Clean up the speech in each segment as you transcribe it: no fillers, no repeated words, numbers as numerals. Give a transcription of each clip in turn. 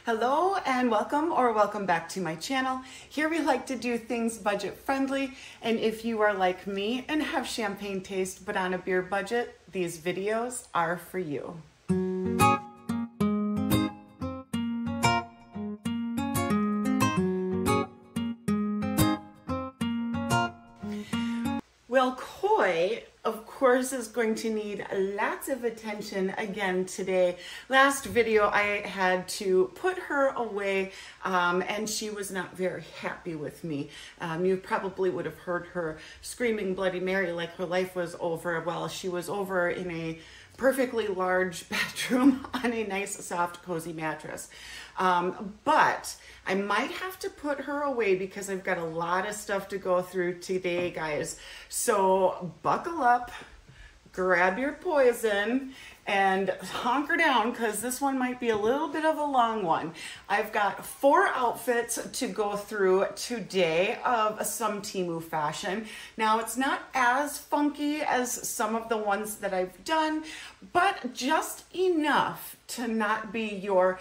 Hello and welcome back to my channel. Here we like to do things budget friendly, and if you are like me and have champagne taste but on a beer budget, these videos are for you. Well, Koi, of course, is going to need lots of attention again today. Last video, I had to put her away, and she was not very happy with me. You probably would have heard her screaming Bloody Mary like her life was over. Well, she was over in a perfectly large bedroom on a nice, soft, cozy mattress. But I might have to put her away because I've got a lot of stuff to go through today, guys. So buckle up, grab your poison, and hunker down because this one might be a little bit of a long one. I've got 4 outfits to go through today of some Temu fashion. Now, it's not as funky as some of the ones that I've done, but just enough to not be your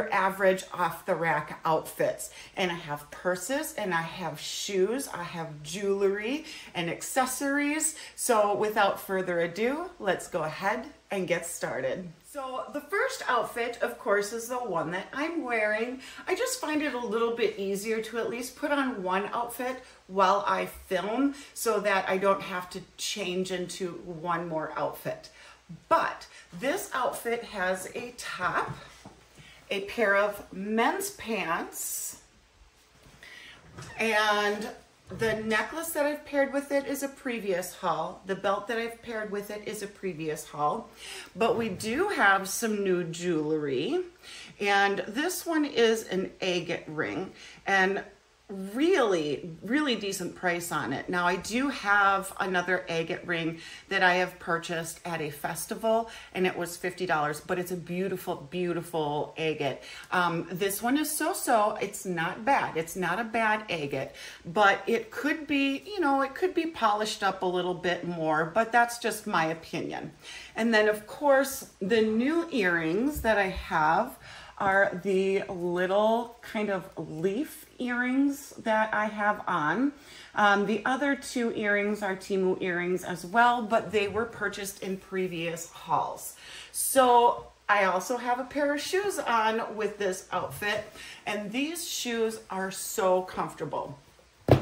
average off-the-rack outfits. And I have purses, and I have shoes, I have jewelry and accessories. So without further ado, let's go ahead and get started. So the first outfit, of course, is the one that I'm wearing. I just find it a little bit easier to at least put on one outfit while I film so that I don't have to change into one more outfit. But this outfit has a top, a pair of men's pants, and the necklace that I've paired with it is a previous haul. The belt that I've paired with it is a previous haul. But we do have some new jewelry. And this one is an agate ring. And really decent price on it. Now, I do have another agate ring that I have purchased at a festival, and it was $50, but it's a beautiful agate. This one is so-so. It's not bad. It's not a bad agate, but it could be, it could be polished up a little bit more, but that's just my opinion. And then, of course, the new earrings that I have are the little kind of leaf earrings that I have on. The other 2 earrings are Temu earrings as well, but they were purchased in previous hauls. So I also have a pair of shoes on with this outfit, and these shoes are so comfortable.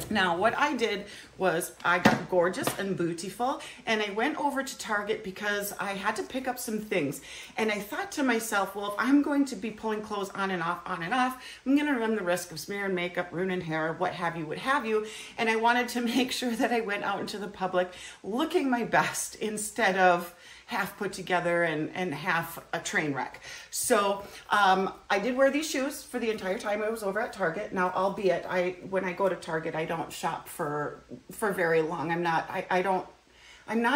Now, what I did was I got gorgeous and beautiful, and I went over to Target because I had to pick up some things. And I thought to myself, well, if I'm going to be pulling clothes on and off, I'm going to run the risk of smearing makeup, ruining hair, what have you. And I wanted to make sure that I went out into the public looking my best instead of half put together and half a train wreck. So I did wear these shoes for the entire time I was over at Target. Now, albeit when I go to Target, I don't shop for very long. I'm not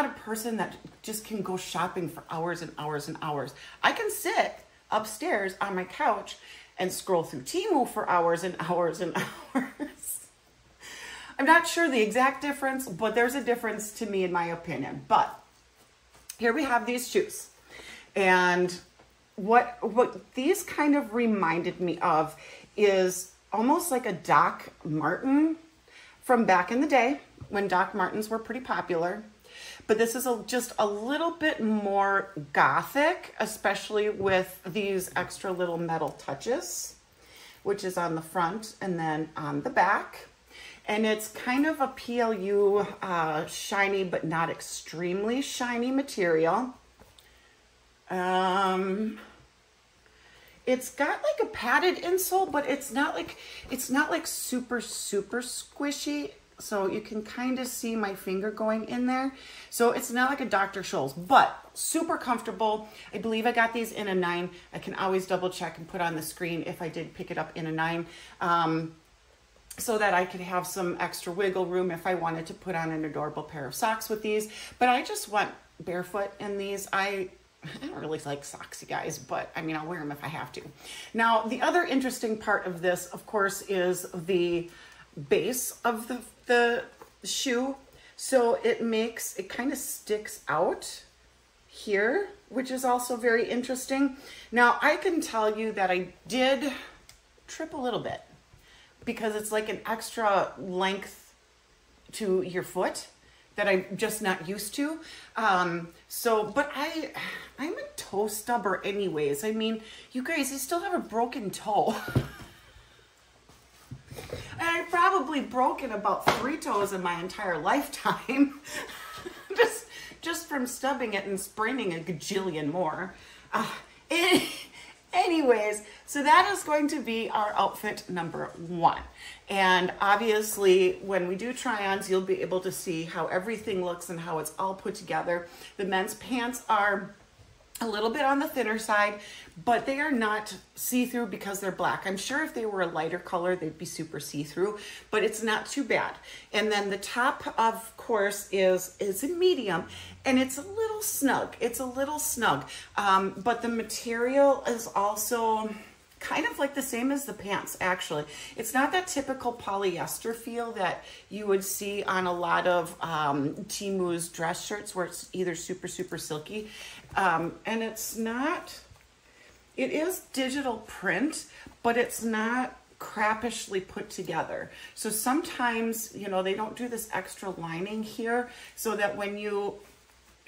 a person that just can go shopping for hours and hours and hours. I can sit upstairs on my couch and scroll through Temu for hours and hours and hours. I'm not sure the exact difference, but there's a difference to me in my opinion. But here we have these shoes, and what these kind of reminded me of is almost like a Doc Marten from back in the day when Doc Martens were pretty popular. But this is just a little bit more gothic, especially with these extra little metal touches, which is on the front and then on the back. And it's kind of a PLU shiny but not extremely shiny material. It's got like a padded insole, but it's not like super squishy. So you can kind of see my finger going in there. So it's not like a Dr. Scholl's, but super comfortable. I believe I got these in a 9. I can always double check and put on the screen if I did pick it up in a 9. So that I could have some extra wiggle room if I wanted to put on an adorable pair of socks with these. But I just went barefoot in these. I don't really like socks, you guys, but I mean, I'll wear them if I have to. Now, the other interesting part of this, of course, is the base of the shoe. So it kind of sticks out here, which is also very interesting. Now, I can tell you that I did trip a little bit because it's like an extra length to your foot that I'm just not used to. But I'm a toe stubber anyways. I mean, you guys, I still have a broken toe. And I've probably broken about 3 toes in my entire lifetime. just from stubbing it and spraining a gajillion more. Anyways, so that is going to be our outfit number 1. And obviously, when we do try-ons, you'll be able to see how everything looks and how it's all put together. The men's pants are a little bit on the thinner side, but they are not see-through because they're black. I'm sure if they were a lighter color, they'd be super see-through, but it's not too bad. And then the top, of course, is a medium, and it's a little snug. It's a little snug, but the material is also kind of like the same as the pants, actually. It's not that typical polyester feel that you would see on a lot of Temu's dress shirts where it's either super, super silky. And it's not, it is digital print, but it's not crappishly put together. So sometimes, you know, they don't do this extra lining here so that when you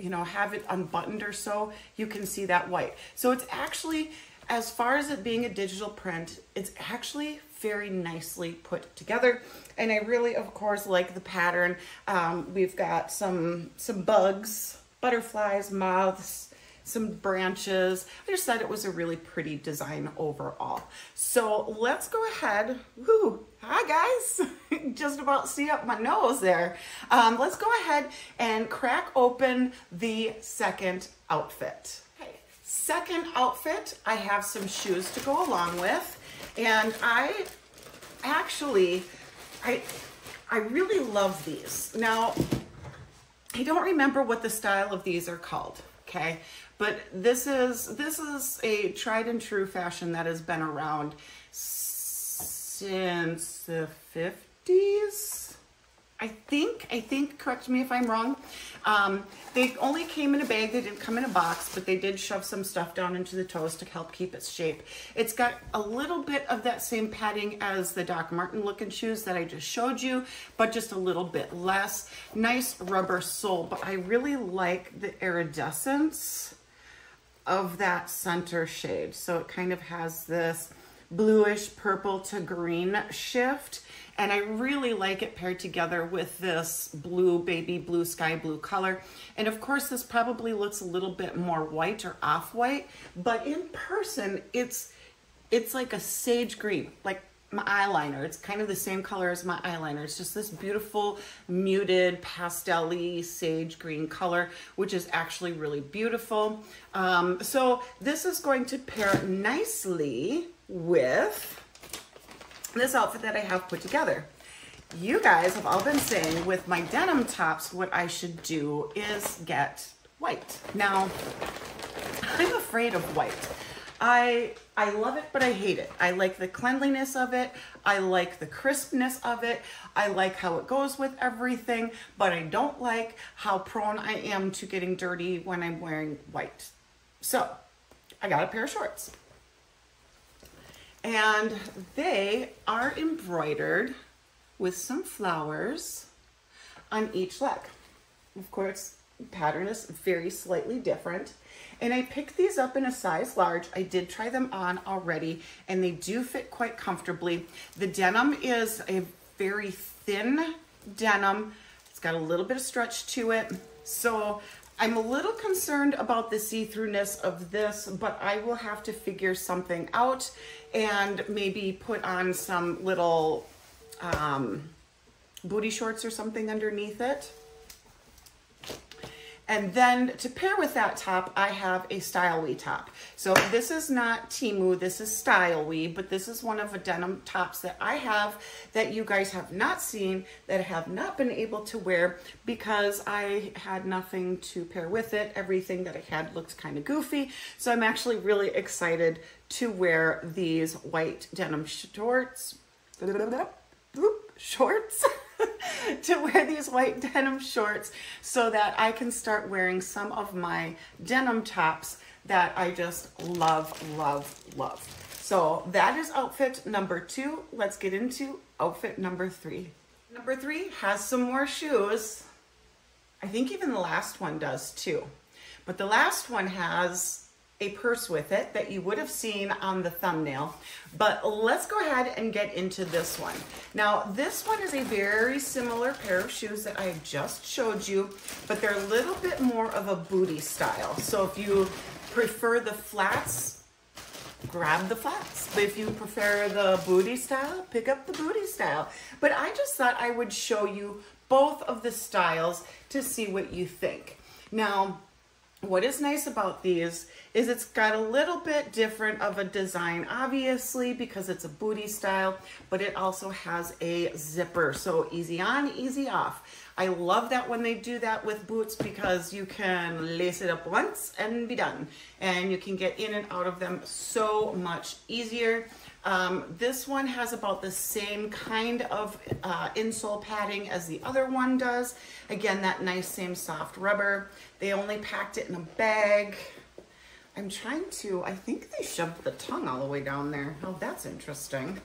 have it unbuttoned or so, you can see that white. So it's actually, as far as it being a digital print, it's actually very nicely put together. And I really, of course, like the pattern. We've got some bugs, butterflies, moths, some branches. I just thought it was a really pretty design overall. So let's go ahead. Woo, hi guys. Just about see up my nose there. Let's go ahead and crack open the second outfit. Second outfit, I have some shoes to go along with, and I really love these. Now, I don't remember what the style of these are called, okay? But this is a tried and true fashion that has been around since the 50s. I think, correct me if I'm wrong. They only came in a bag, they didn't come in a box, but they did shove some stuff down into the toes to help keep its shape. It's got a little bit of that same padding as the Doc Marten looking shoes that I just showed you, but just a little bit less. Nice rubber sole, but I really like the iridescence of that center shade. So it kind of has this bluish purple to green shift. And I really like it paired together with this blue, baby blue, sky blue color. And of course, this probably looks a little bit more white or off-white, but in person, it's like a sage green, like my eyeliner. It's kind of the same color as my eyeliner. It's just this beautiful, muted, pastel-y sage green color, which is actually really beautiful. So this is going to pair nicely with this outfit that I have put together. You guys have all been saying with my denim tops, what I should do is get white. Now, I'm afraid of white. I love it, but I hate it. I like the cleanliness of it. I like the crispness of it. I like how it goes with everything, but I don't like how prone I am to getting dirty when I'm wearing white. So I got a pair of shorts. And they are embroidered with some flowers on each leg. Of course, the pattern is very slightly different. And I picked these up in a size large. I did try them on already, and they do fit quite comfortably. The denim is a very thin denim. It's got a little bit of stretch to it. So I'm a little concerned about the see-throughness of this, but I will have to figure something out and maybe put on some little booty shorts or something underneath it. And then to pair with that top, I have a Style-Wee top. So this is not Temu, this is Style-Wee, but this is one of the denim tops that I have that you guys have not seen, that I have not been able to wear because I had nothing to pair with it. Everything that I had looked kind of goofy. So I'm actually really excited to wear these white denim shorts. To wear these white denim shorts so that I can start wearing some of my denim tops that I just love, love, love. So that is outfit number 2. Let's get into outfit number 3. Number 3 has some more shoes. I think even the last one does too. But the last one has a purse with it that you would have seen on the thumbnail. But let's go ahead and get into this one. Now, this one is a very similar pair of shoes that I just showed you, but they're a little bit more of a booty style. So if you prefer the flats, grab the flats. But if you prefer the booty style, pick up the booty style. But I just thought I would show you both of the styles to see what you think. Now, what is nice about these is it's got a little bit different of a design, obviously, because it's a booty style, but it also has a zipper. So easy on, easy off. I love that when they do that with boots because you can lace it up once and be done. And you can get in and out of them so much easier. This one has about the same kind of insole padding as the other one does. Again, that nice same soft rubber. They only packed it in a bag. I think they shoved the tongue all the way down there. Oh, that's interesting.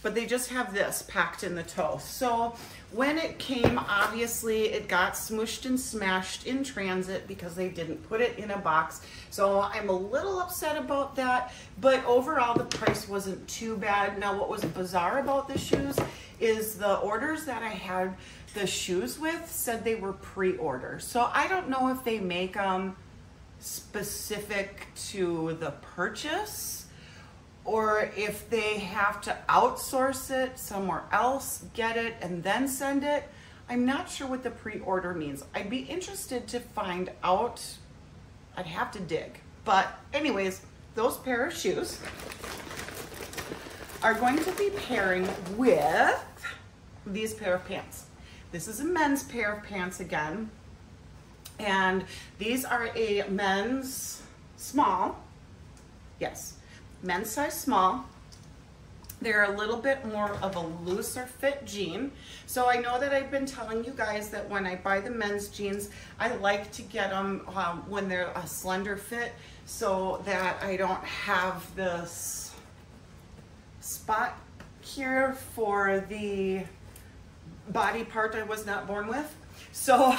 But they just have this packed in the toe. So when it came, obviously it got smooshed and smashed in transit because they didn't put it in a box. So I'm a little upset about that, but overall the price wasn't too bad. Now what was bizarre about the shoes is the orders that I had the shoes with said they were pre-order. So I don't know if they make them specific to the purchase, or if they have to outsource it somewhere else, get it, and then send it. I'm not sure what the pre-order means. I'd be interested to find out. I'd have to dig. But anyways, those pair of shoes are going to be pairing with these pair of pants. This is a men's pair of pants again. And these are a men's small. Yes. Men's size small. They're a little bit more of a looser fit jean. So I know that I've been telling you guys that when I buy the men's jeans, I like to get them when they're a slender fit so that I don't have this spot here for the body part I was not born with. So,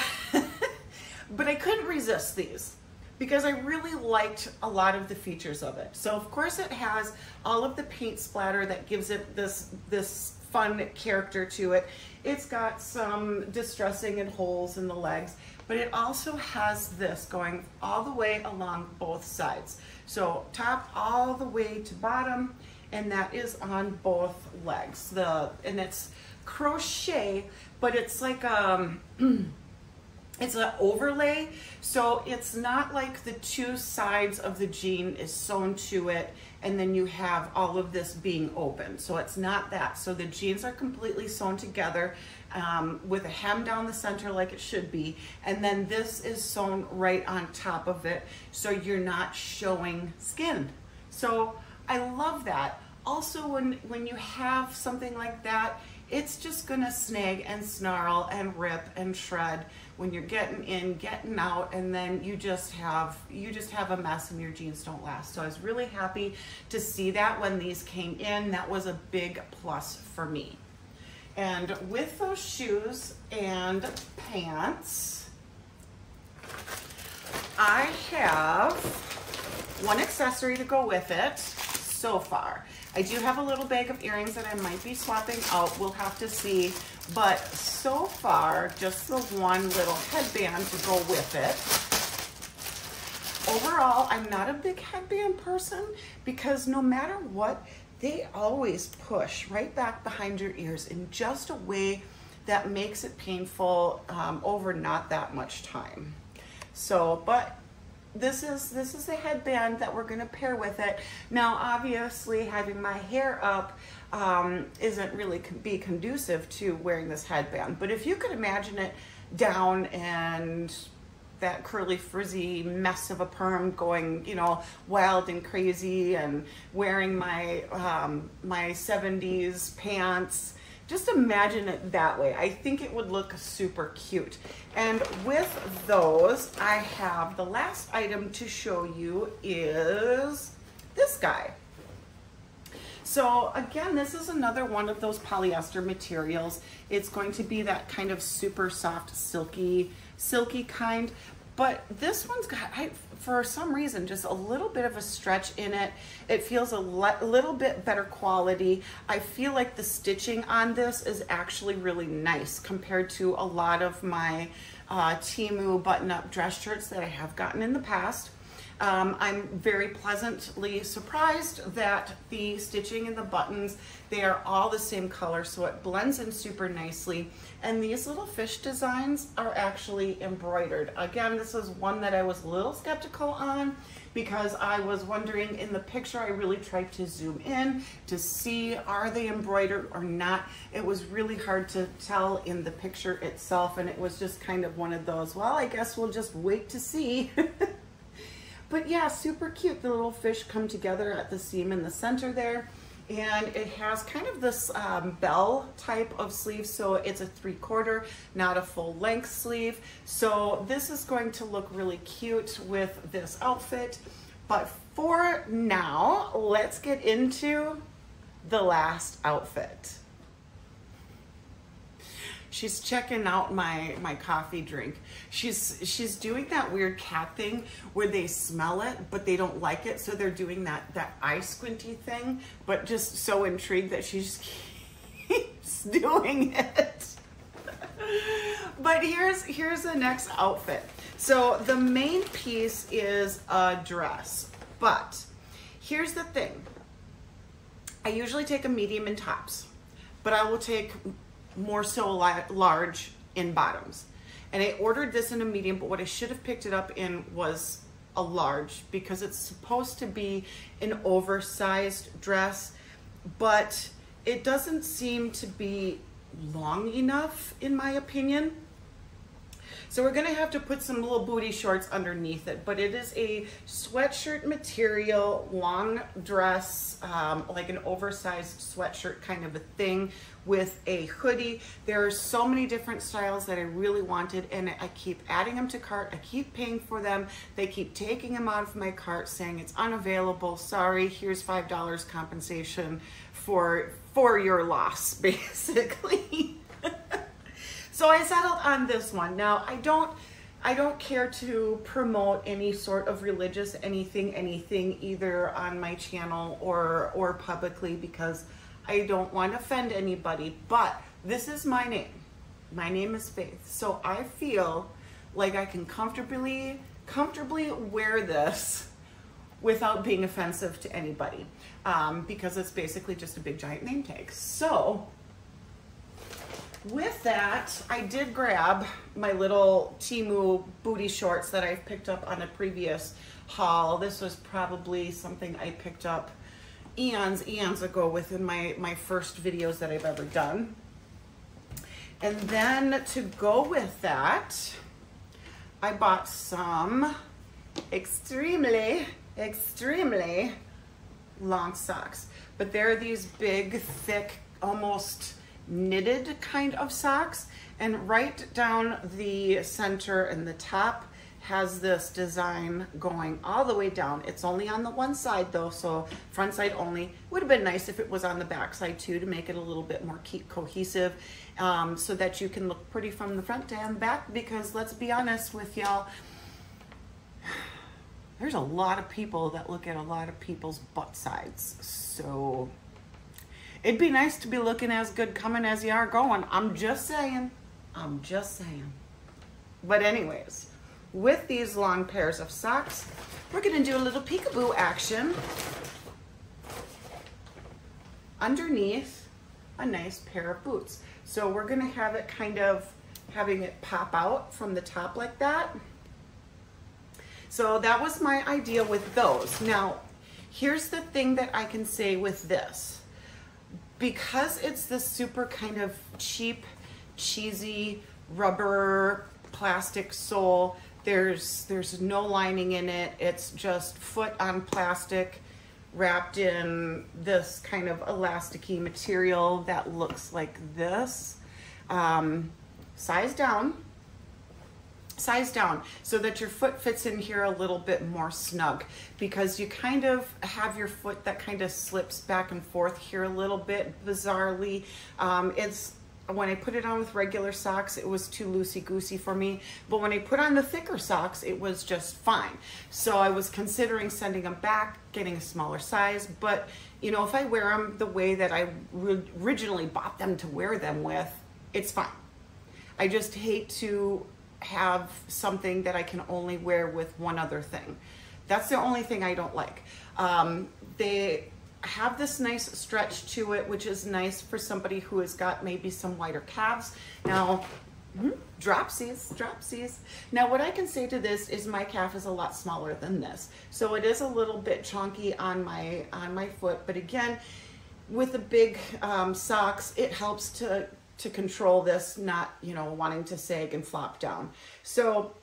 but I couldn't resist these, because I really liked a lot of the features of it. So of course it has all of the paint splatter that gives it this fun character to it. It's got some distressing and holes in the legs, but it also has this going all the way along both sides. So top all the way to bottom, and that is on both legs. And it's crochet, but it's like it's an overlay, so it's not like the two sides of the jean is sewn to it and then you have all of this being open. So it's not that. So the jeans are completely sewn together with a hem down the center like it should be, and then this is sewn right on top of it so you're not showing skin. So I love that. Also, when you have something like that, it's just gonna snag and snarl and rip and shred when you're getting in, getting out, and then you just have a mess and your jeans don't last. So I was really happy to see that when these came in. That was a big plus for me. And with those shoes and pants, I have one accessory to go with it so far. I do have a little bag of earrings that I might be swapping out. We'll have to see. But so far, just the one little headband to go with it. Overall, I'm not a big headband person because no matter what, they always push right back behind your ears in just a way that makes it painful over not that much time. So, but this is the headband that we're gonna pair with it. Now, obviously, having my hair up isn't really be conducive to wearing this headband. But if you could imagine it down and that curly frizzy mess of a perm going, you know, wild and crazy, and wearing my my 70s pants, just imagine it that way. I think it would look super cute. And with those, I have the last item to show you is this guy. So again, this is another one of those polyester materials. It's going to be that kind of super soft, silky kind. But this one's got, for some reason, just a little bit of a stretch in it. It feels a little bit better quality. I feel like the stitching on this is actually really nice compared to a lot of my Temu button-up dress shirts that I have gotten in the past. I'm very pleasantly surprised that the stitching and the buttons, they are all the same color, so it blends in super nicely. And these little fish designs are actually embroidered. Again, this is one that I was a little skeptical on because I was wondering in the picture, I really tried to zoom in to see, are they embroidered or not? It was really hard to tell in the picture itself, and it was just kind of one of those, well, I guess we'll just wait to see. But yeah, super cute. The little fish come together at the seam in the center there. And it has kind of this bell type of sleeve. So it's a 3/4, not a full length sleeve. So this is going to look really cute with this outfit. But for now, let's get into the last outfit. She's checking out my coffee drink. She's doing that weird cat thing where they smell it, but they don't like it. So they're doing that eye squinty thing, but just so intrigued that she just keeps doing it. But here's the next outfit. So the main piece is a dress, but here's the thing. I usually take a medium in tops, but I will take more so large in bottoms. And I ordered this in a medium, but what I should have picked it up in was a large because it's supposed to be an oversized dress, but it doesn't seem to be long enough in my opinion. So we're gonna have to put some little booty shorts underneath it, but it is a sweatshirt material, long dress, like an oversized sweatshirt kind of a thing with a hoodie. There are so many different styles that I really wanted, and I keep adding them to cart. I keep paying for them. They keep taking them out of my cart saying it's unavailable. Sorry, here's $5 compensation for your loss, basically. So I settled on this one. Now, I don't care to promote any sort of religious anything either on my channel or publicly because I don't want to offend anybody, but this is my name. My name is Faith. So I feel like I can comfortably wear this without being offensive to anybody because it's basically just a big giant name tag. So with that, I did grab my little Temu booty shorts that I've picked up on a previous haul. This was probably something I picked up eons ago within my first videos that I've ever done. And then to go with that, I bought some extremely long socks. But they're these big, thick, almost knitted kind of socks, and right down the center and the top has this design going all the way down. It's only on the one side though, so front side only. Would have been nice if it was on the back side too to make it a little bit more cohesive, so that you can look pretty from the front and back, because let's be honest with y'all, there's a lot of people that look at a lot of people's butt sides, so it'd be nice to be looking as good coming as you are going. I'm just saying. But anyways, with these long pairs of socks, we're gonna do a little peekaboo action underneath a nice pair of boots. So we're gonna have it kind of having it pop out from the top like that. So that was my idea with those. Now, here's the thing that I can say with this. Because it's this super kind of cheap, cheesy rubber plastic sole, there's no lining in it. It's just foot on plastic wrapped in this kind of elasticy material that looks like this. Size down. size down so that your foot fits in here a little bit more snug, because you kind of have your foot that kind of slips back and forth here a little bit bizarrely. When I put it on with regular socks, it was too loosey-goosey for me, but when I put on the thicker socks, it was just fine. So I was considering sending them back, getting a smaller size, but you know, if I wear them the way that I originally bought them to wear them with, it's fine. I just hate to have something that I can only wear with one other thing. That's the only thing I don't like. They have this nice stretch to it, which is nice for somebody who has got maybe some wider calves. Now, dropsies. Now, what I can say to this is my calf is a lot smaller than this, so it is a little bit chunky on my foot. But again, with the big socks, it helps to control this, not, you know, wanting to sag and flop down. So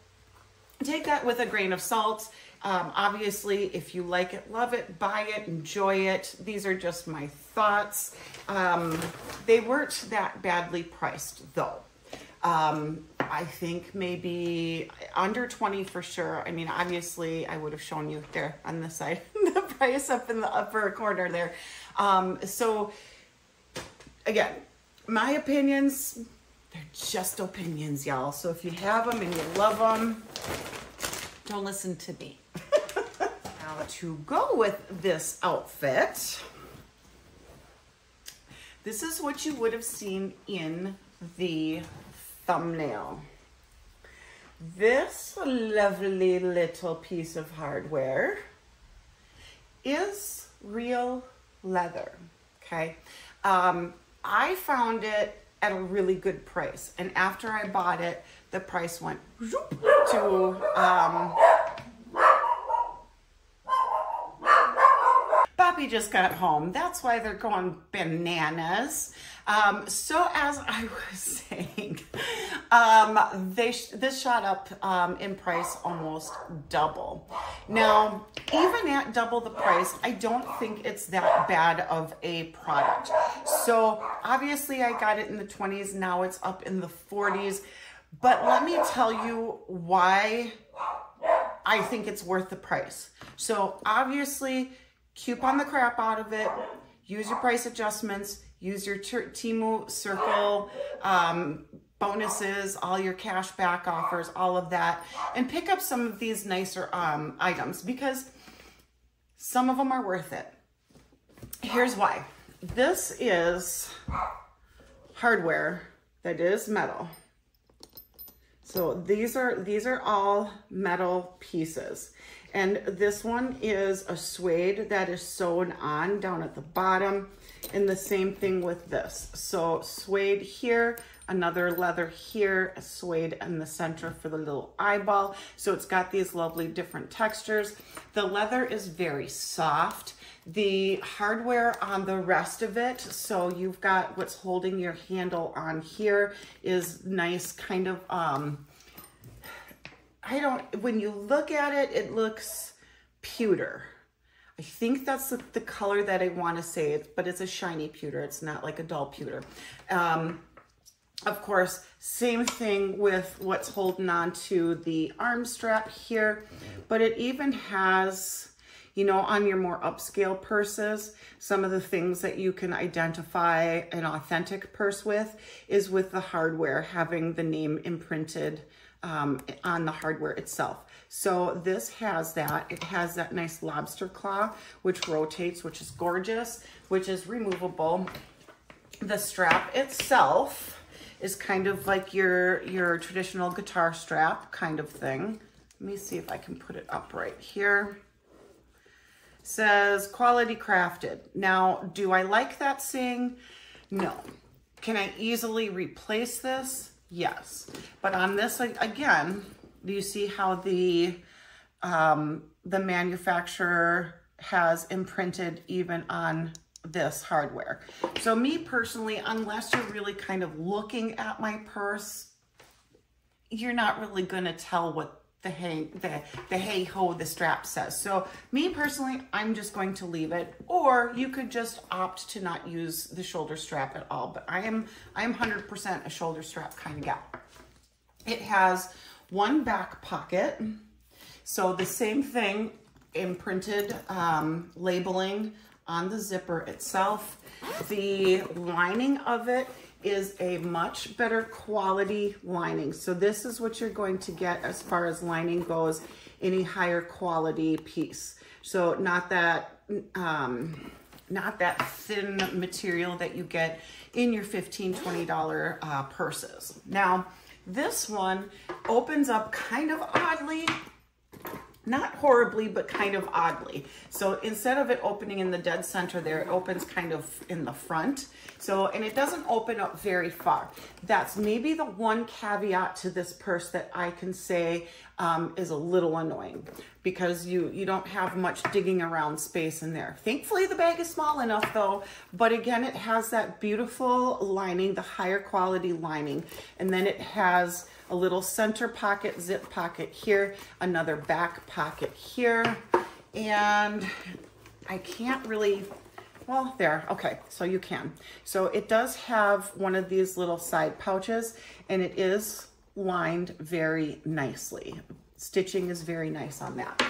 take that with a grain of salt. Obviously, if you like it, love it, buy it, enjoy it. These are just my thoughts. They weren't that badly priced though. I think maybe under 20 for sure. I mean, obviously I would have shown you there on the side, the price up in the upper corner there. So again, my opinions, they're just opinions, y'all. So if you have them and you love them, don't listen to me. Now, to go with this outfit, this is what you would have seen in the thumbnail. This lovely little piece of hardware is real leather, okay? I found it at a really good price, and after I bought it, the price went to Bobby just got home. That's why they're going bananas. So as I was saying, this shot up in price almost double. Now, even at double the price, I don't think it's that bad of a product. So obviously I got it in the 20s, now it's up in the 40s. But let me tell you why I think it's worth the price. So obviously, coupon the crap out of it, use your price adjustments, use your Temu Circle bonuses, all your cash back offers, all of that, and pick up some of these nicer items, because some of them are worth it. Here's why. This is hardware that is metal. So these are all metal pieces. And this one is a suede that is sewn on down at the bottom, and the same thing with this. So suede here, another leather here, a suede in the center for the little eyeball. So it's got these lovely different textures. The leather is very soft. The hardware on the rest of it, so you've got what's holding your handle on here is nice kind of, when you look at it, it looks pewter. I think that's the color that I want to say, but it's a shiny pewter. It's not like a dull pewter. Of course, same thing with what's holding on to the arm strap here, but it even has, you know, on your more upscale purses, some of the things that you can identify an authentic purse with is with the hardware, having the name imprinted on the hardware itself. So this has that. It has that nice lobster claw, which rotates, which is gorgeous, which is removable. The strap itself is kind of like your traditional guitar strap kind of thing. Let me see if I can put it up right here. It says quality crafted. Now, do I like that saying? No. Can I easily replace this? Yes. But on this, again, do you see how the manufacturer has imprinted even on this hardware? So me personally, unless you're really kind of looking at my purse, you're not really going to tell what the hey-ho the strap says. So me personally, I'm just going to leave it, or you could just opt to not use the shoulder strap at all. But I am 100% a shoulder strap kind of gal. It has one back pocket. So the same thing, imprinted labeling on the zipper itself. The lining of it is a much better quality lining. So this is what you're going to get as far as lining goes, any higher quality piece. So not that thin material that you get in your $15, $20 purses. Now, this one opens up kind of oddly, not horribly, but kind of oddly. So instead of it opening in the dead center there, it opens kind of in the front. So, and it doesn't open up very far. That's maybe the one caveat to this purse that I can say is a little annoying, because you don't have much digging around space in there. Thankfully, the bag is small enough though, but again, it has that beautiful lining, the higher quality lining. And then it has a little center pocket, zip pocket here, another back pocket here. And I can't really, well, there, okay, so you can. So it does have one of these little side pouches, and it is lined very nicely. Stitching is very nice on that.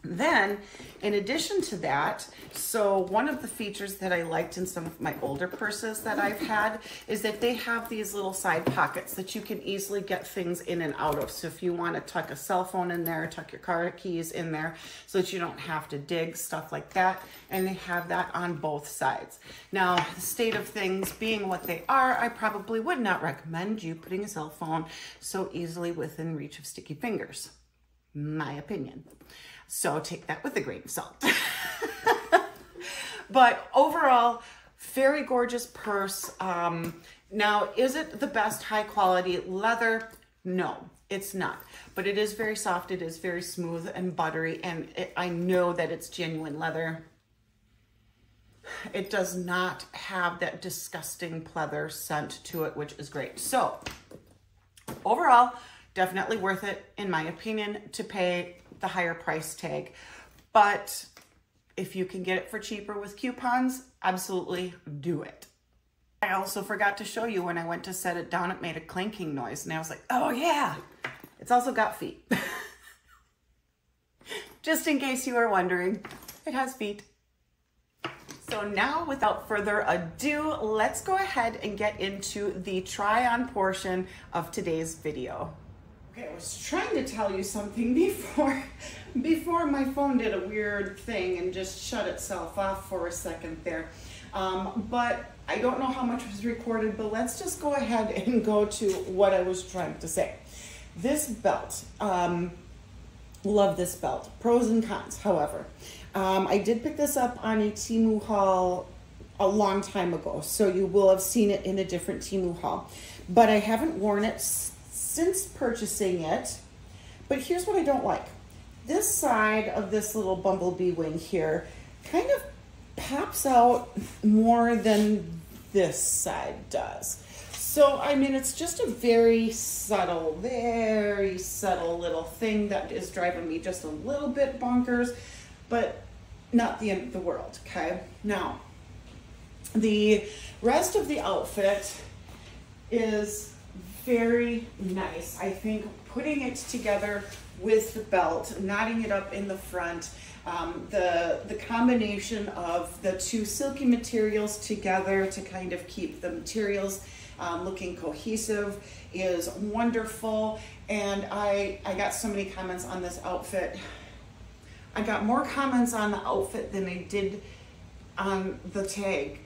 Then, in addition to that, so one of the features that I liked in some of my older purses that I've had is that they have these little side pockets that you can easily get things in and out of. So if you want to tuck a cell phone in there, tuck your car keys in there so that you don't have to dig, stuff like that. And they have that on both sides. Now, the state of things being what they are, I probably would not recommend you putting a cell phone so easily within reach of sticky fingers. My opinion. So take that with a grain of salt. But overall, very gorgeous purse. Now, is it the best high quality leather? No, it's not. But it is very soft. It is very smooth and buttery. And I know that it's genuine leather. It does not have that disgusting pleather scent to it, which is great. So overall, definitely worth it, in my opinion, to pay the higher price tag. But if you can get it for cheaper with coupons, absolutely do it. I also forgot to show you when I went to set it down, it made a clanking noise, and I was like, oh yeah, it's also got feet. Just in case you were wondering, it has feet. So now, without further ado, let's go ahead and get into the try on portion of today's video. Okay, I was trying to tell you something before my phone did a weird thing and just shut itself off for a second there. But I don't know how much was recorded, but let's just go ahead and go to what I was trying to say. This belt, love this belt. Pros and cons, however. I did pick this up on a Temu haul a long time ago, so you will have seen it in a different Temu haul. But I haven't worn it since purchasing it. But here's what I don't like. This side of this little bumblebee wing here kind of pops out more than this side does. So, I mean, it's just a very subtle little thing that is driving me just a little bit bonkers, but not the end of the world, okay? Now, the rest of the outfit is very nice. I think putting it together with the belt, knotting it up in the front, the combination of the two silky materials together to kind of keep the materials looking cohesive is wonderful. And I got so many comments on this outfit. I got more comments on the outfit than I did on the tag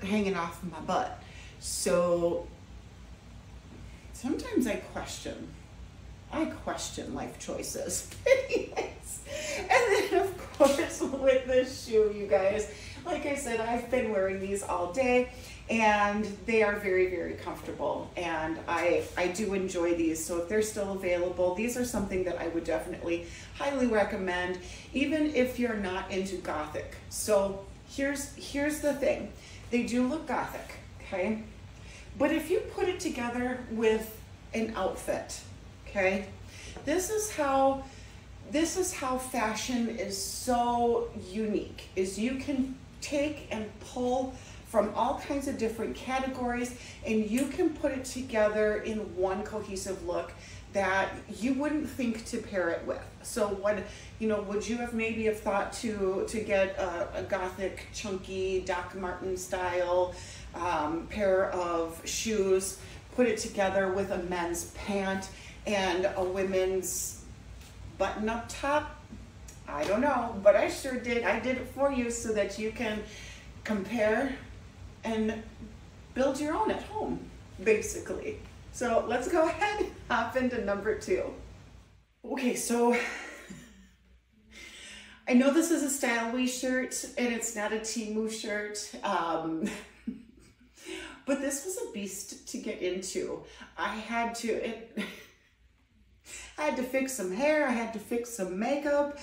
hanging off my butt. So sometimes I question life choices. And then of course with this shoe, you guys, like I said, I've been wearing these all day and they are very, very comfortable, and I do enjoy these. So if they're still available, these are something that I would definitely highly recommend, even if you're not into gothic. So here's the thing. They do look gothic, okay? But if you put it together with an outfit, okay? This is how fashion is so unique, is you can take and pull from all kinds of different categories and you can put it together in one cohesive look that you wouldn't think to pair it with. So what, you know, would you have maybe have thought to get a gothic, chunky Doc Marten style pair of shoes, put it together with a men's pant and a women's button-up top? I don't know, but I sure did. I did it for you so that you can compare and build your own at home, basically. So let's go ahead and hop into number 2. Okay, so I know this is a Style We shirt and it's not a Temu shirt, but this was a beast to get into. I had to fix some hair, I had to fix some makeup.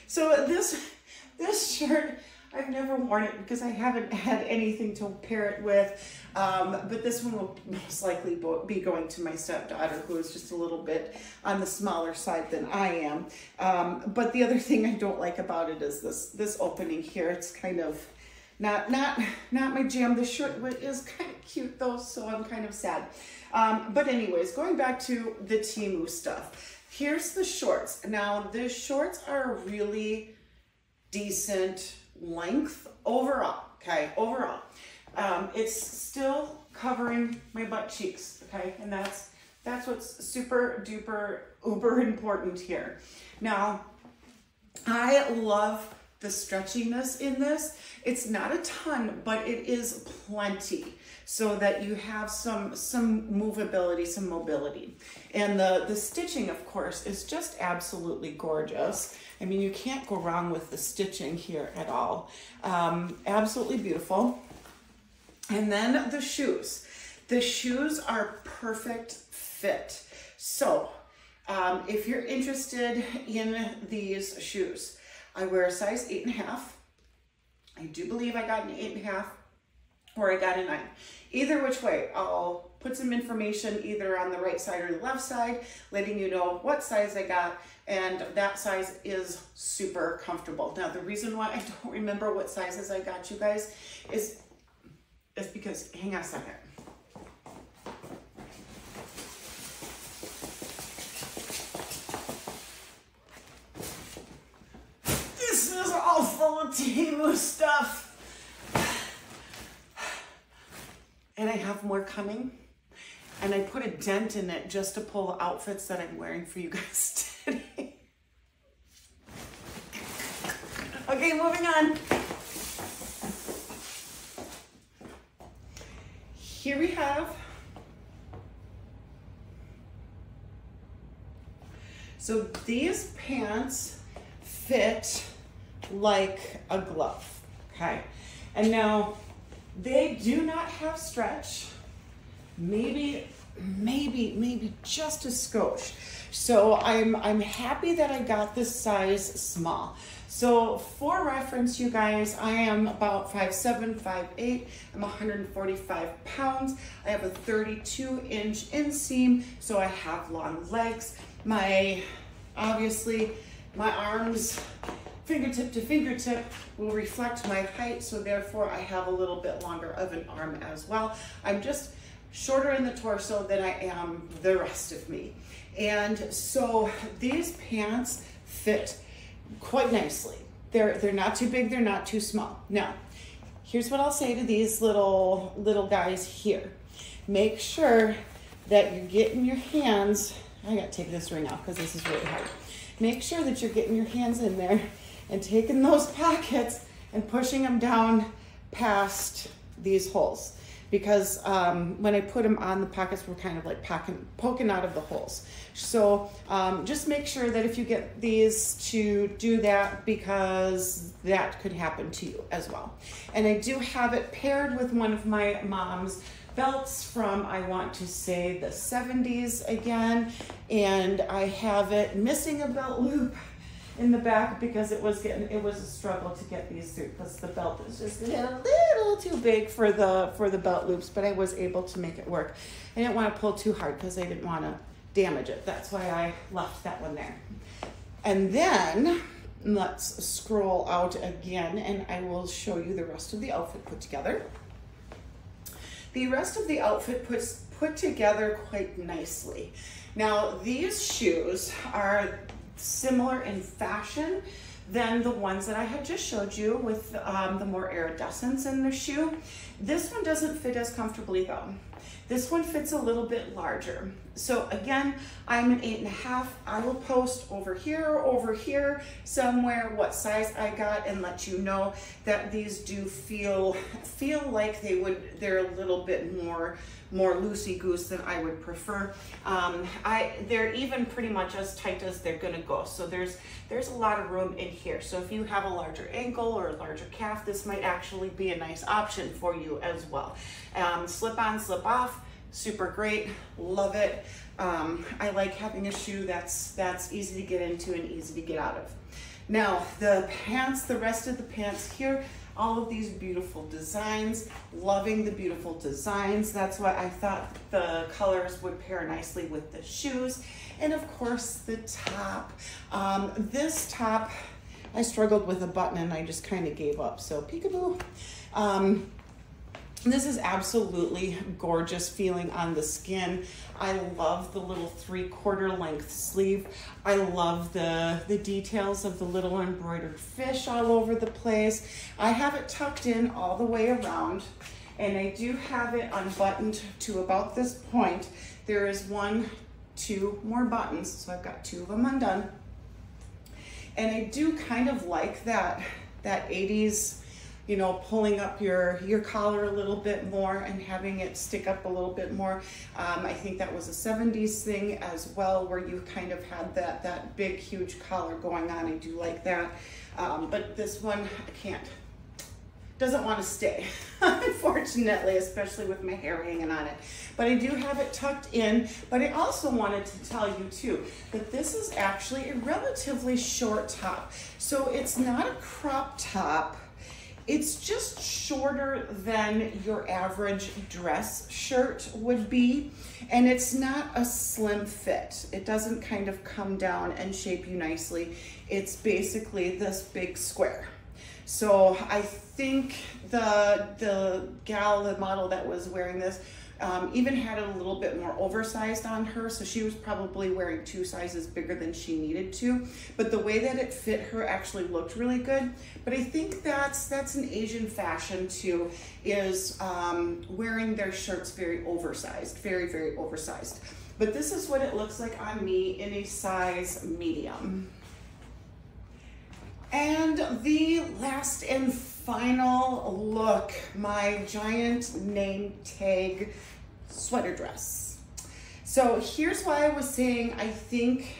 So this shirt, I've never worn it because I haven't had anything to pair it with. But this one will most likely be going to my stepdaughter, who is just a little bit on the smaller side than I am. But the other thing I don't like about it is this opening here. It's kind of not my jam. The shirt is kind of cute though, so I'm kind of sad. But anyways, going back to the Temu stuff. Here's the shorts. Now the shorts are a really decent length overall, okay, overall. It's still covering my butt cheeks, okay, and that's what's super duper uber important here. Now, I love the stretchiness in this. It's not a ton, but it is plenty, so that you have some movability, some mobility. And the stitching, of course, is just absolutely gorgeous. I mean, you can't go wrong with the stitching here at all. Absolutely beautiful. And then the shoes. The shoes are perfect fit. So if you're interested in these shoes, I wear a size 8.5. I do believe I got an 8.5 or I got a 9. Either which way, I'll put some information either on the right side or the left side, letting you know what size I got, and that size is super comfortable. Now, the reason why I don't remember what sizes I got you guys is because, hang on a second. This is all full of Temu stuff. And I have more coming. And I put a dent in it just to pull the outfits that I'm wearing for you guys today. Okay, moving on. Here we have, so these pants fit like a glove, okay? And now they do not have stretch, maybe just a skosh. So I'm happy that I got this size small. So for reference, you guys, I am about 5'7", 5'8". I'm 145 pounds. I have a 32-inch inseam, so I have long legs. Obviously, my arms, fingertip to fingertip, will reflect my height, so therefore I have a little bit longer of an arm as well. I'm just shorter in the torso than I am the rest of me. And so these pants fit quite nicely. They're not too big, they're not too small. Now, here's what I'll say to these little guys here. Make sure that you're getting your hands, I gotta take this ring off because this is really hard. Make sure that you're getting your hands in there and taking those pockets and pushing them down past these holes. Because when I put them on, the pockets were kind of like poking out of the holes. So just make sure that if you get these to do that, because that could happen to you as well. And I do have it paired with one of my mom's belts from, I want to say, the 70s again. And I have it missing a belt loop in the back because it was a struggle to get these through because the belt is just a little too big for the belt loops, but I was able to make it work. I didn't want to pull too hard because I didn't want to damage it. That's why I left that one there. And then let's scroll out again and I will show you the rest of the outfit put together. The rest of the outfit put together quite nicely. Now these shoes are similar in fashion than the ones that I had just showed you with the more iridescence in the shoe. This one doesn't fit as comfortably though. This one fits a little bit larger. So again, I'm an 8.5. I will post over here, somewhere what size I got and let you know that these do feel like they're a little bit more loosey-goose than I would prefer. They're even pretty much as tight as they're gonna go. So there's a lot of room in here. So if you have a larger ankle or a larger calf, this might actually be a nice option for you as well. Slip on, slip off, super great, love it. I like having a shoe that's easy to get into and easy to get out of. Now the pants, the rest of the pants here, all of these beautiful designs, loving the beautiful designs. That's why I thought the colors would pair nicely with the shoes. And of course the top. This top, I struggled with a button and I just kind of gave up, so peekaboo. This is absolutely gorgeous feeling on the skin. I love the little 3/4 length sleeve. I love the details of the little embroidered fish all over the place. I have it tucked in all the way around, and I do have it unbuttoned to about this point. There is 1, 2 more buttons, so I've got 2 of them undone. And I do kind of like that 80s, you know, pulling up your collar a little bit more and having it stick up a little bit more. I think that was a 70s thing as well, where you kind of had that big, huge collar going on. I do like that. But this one, doesn't want to stay, unfortunately, especially with my hair hanging on it. But I do have it tucked in. But I also wanted to tell you too, that this is actually a relatively short top. So it's not a crop top. It's just shorter than your average dress shirt would be, and it's not a slim fit. It doesn't kind of come down and shape you nicely. It's basically this big square. So I think the model that was wearing this even had it a little bit more oversized on her, so she was probably wearing 2 sizes bigger than she needed to. But the way that it fit her actually looked really good. But I think that's an Asian fashion too, is wearing their shirts very oversized, very, very oversized. But this is what it looks like on me in a size medium. And the last and final look, my giant name tag sweater dress. So here's why I was saying I think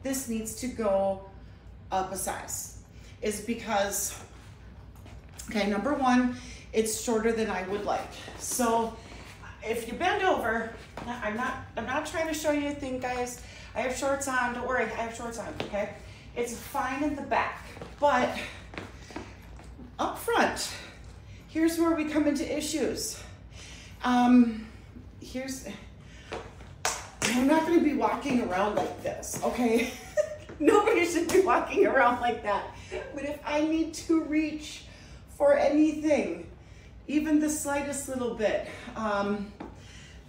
this needs to go up a size, is because, okay, number one, it's shorter than I would like. So if you bend over, I'm not trying to show you a thing, guys. I have shorts on, don't worry, I have shorts on, okay? It's fine in the back, but up front, here's where we come into issues. I'm not gonna be walking around like this, okay? Nobody should be walking around like that. But if I need to reach for anything, even the slightest little bit,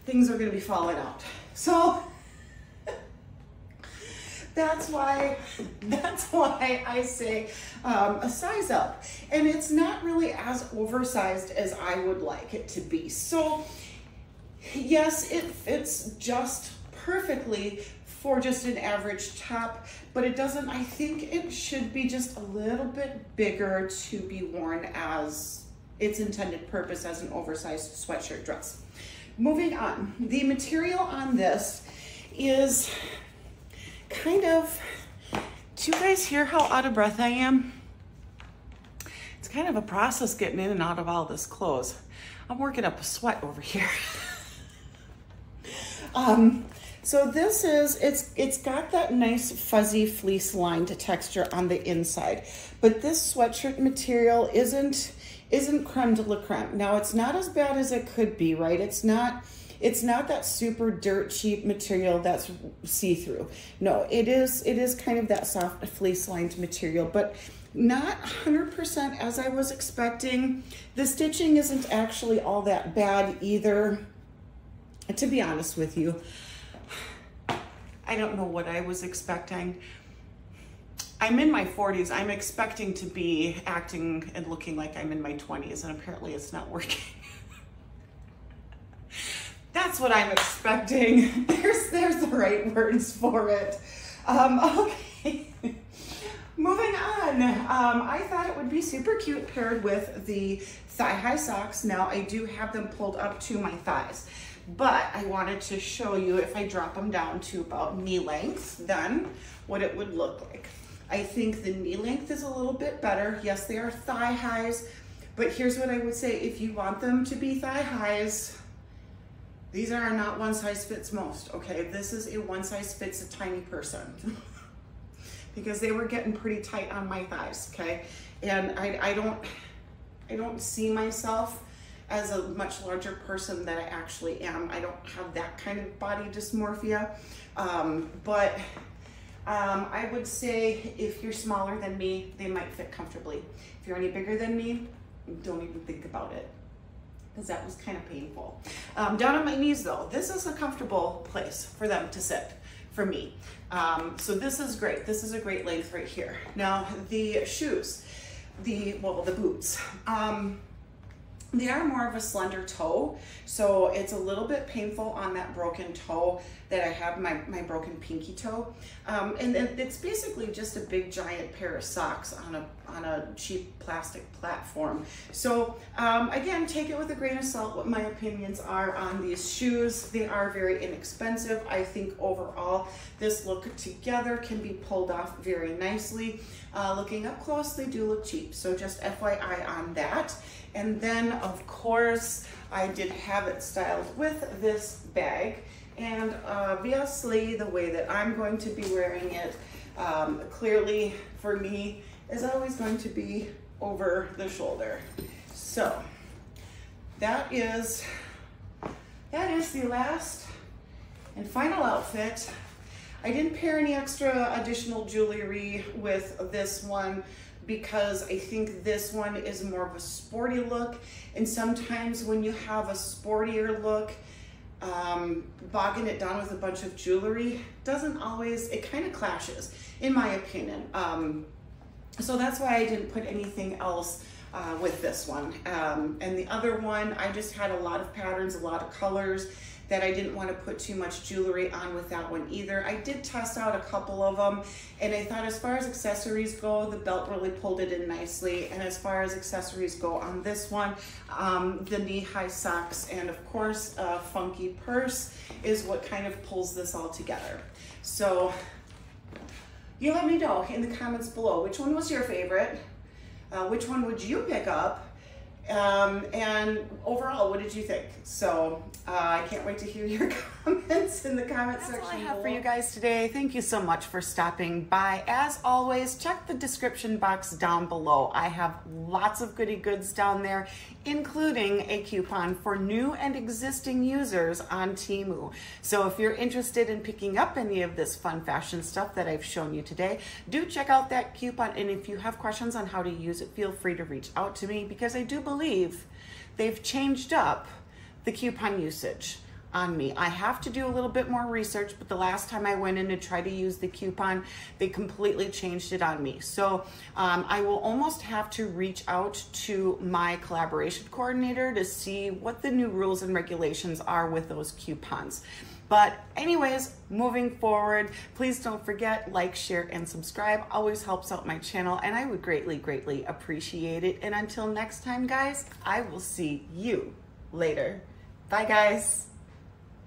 things are gonna be falling out. So that's why I say a size up. And it's not really as oversized as I would like it to be. So yes, it fits just perfectly for just an average top, but it doesn't, I think it should be just a little bit bigger to be worn as its intended purpose as an oversized sweatshirt dress. Moving on, the material on this is kind of, do you guys hear how out of breath I am? It's kind of a process getting in and out of all this clothes. I'm working up a sweat over here. So this is, it's got that nice fuzzy fleece lined texture on the inside, but this sweatshirt material isn't creme de la creme. Now it's not as bad as it could be, right? It's not that super dirt cheap material that's see-through. No, it is kind of that soft fleece lined material, but not 100% as I was expecting. The stitching isn't actually all that bad either, to be honest with you. I don't know what I was expecting. I'm in my 40s. I'm expecting to be acting and looking like I'm in my 20s, and apparently it's not working. That's what I'm expecting. There's the right words for it. Okay. Moving on. I thought it would be super cute paired with the thigh-high socks. Now I do have them pulled up to my thighs, but I wanted to show you if I drop them down to about knee length, then what it would look like. I think the knee length is a little bit better. Yes, they are thigh highs, but here's what I would say. If you want them to be thigh highs, these are not one size fits most, okay? This is a one size fits a tiny person because they were getting pretty tight on my thighs, okay? And I don't see myself as a much larger person than I actually am. I don't have that kind of body dysmorphia, but I would say if you're smaller than me, they might fit comfortably. If you're any bigger than me, don't even think about it, because that was kind of painful. Down on my knees though, this is a comfortable place for them to sit for me. So this is great. This is a great length right here. Now the shoes, the boots, they are more of a slender toe, so it's a little bit painful on that broken toe that I have, my broken pinky toe. And it's basically just a big giant pair of socks on a cheap plastic platform. So again, take it with a grain of salt what my opinions are on these shoes. They are very inexpensive. I think overall this look together can be pulled off very nicely. Looking up close, they do look cheap, so just FYI on that. And then of course I did have it styled with this bag, and obviously the way that I'm going to be wearing it clearly for me is always going to be over the shoulder. So that is the last and final outfit. I didn't pair any extra additional jewelry with this one because I think this one is more of a sporty look, and sometimes when you have a sportier look, bogging it down with a bunch of jewelry doesn't always, it kind of clashes in my opinion. So that's why I didn't put anything else with this one. And the other one, I just had a lot of patterns, a lot of colors that I didn't want to put too much jewelry on with that one either. I did test out a couple of them, and I thought as far as accessories go, the belt really pulled it in nicely. And as far as accessories go on this one, the knee-high socks and of course a funky purse is what kind of pulls this all together. So you let me know in the comments below, which one was your favorite? Which one would you pick up? And overall, what did you think? So I can't wait to hear your comments in the comment section. That's all I have for you guys today. Thank you so much for stopping by. As always, check the description box down below. I have lots of goodie goods down there, including a coupon for new and existing users on Temu. So if you're interested in picking up any of this fun fashion stuff that I've shown you today, do check out that coupon. And if you have questions on how to use it, feel free to reach out to me, because I do believe they've changed up the coupon usage on me. I have to do a little bit more research, but the last time I went in to try to use the coupon, they completely changed it on me. So I will almost have to reach out to my collaboration coordinator to see what the new rules and regulations are with those coupons. But anyways, moving forward, please don't forget, like, share, and subscribe. Always helps out my channel, and I would greatly, greatly appreciate it. And until next time, guys, I will see you later. Bye, guys.